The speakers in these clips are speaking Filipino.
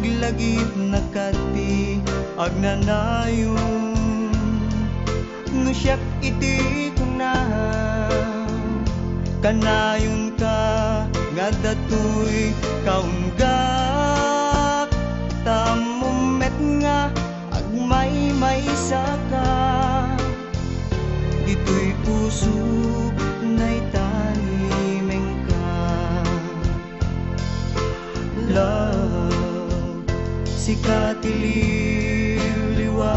Lagi-lagip nakati agnanayon no siyak iti kuna kanayon ka nga datoy kaunggak tamumet nga agmay saka ditoy puso nay tanimeng ka love sikat ililiwanag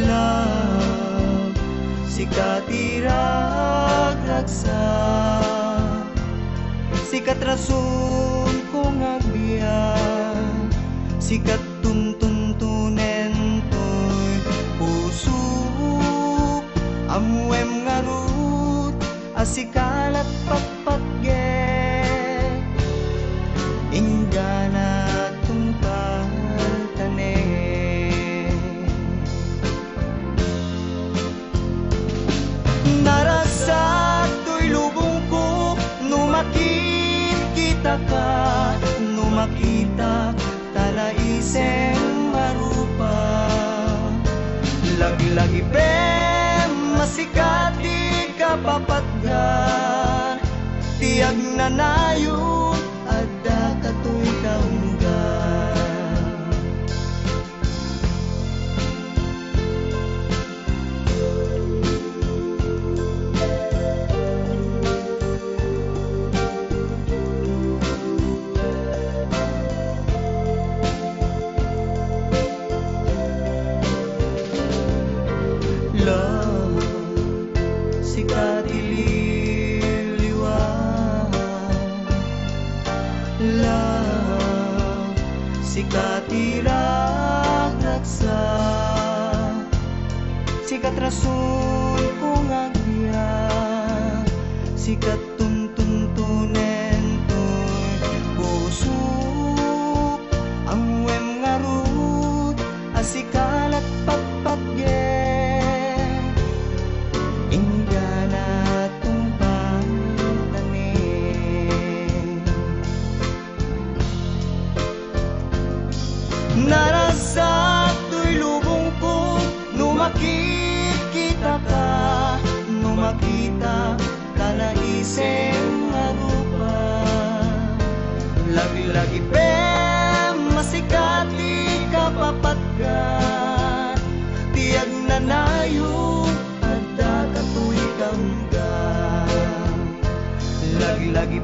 love sikat iragragsa sikat rason kong agbiya sikat tuntuntunen to'y puso amuem ngarut asikalat patpatge inggana tungkaltane narasa to'y lubong ko numakita ka numakita talaiseng marupa lagi-lagi bem masikati kapapatgan tiag nanayon adda katoy kaunggan love sikat ililiwanag love sikat iragragsa sikat rason kong agbiya sikat tuntuntunen to'y puso amuem ngarut asikalat patpatge inggana tungpangtane narasa to'y lubong ko numakita ka numakita kanaiseng marupa lagi-lagi bem masikati kapapatgan tiag nanayon adda katoy kaunggan lagi-lagi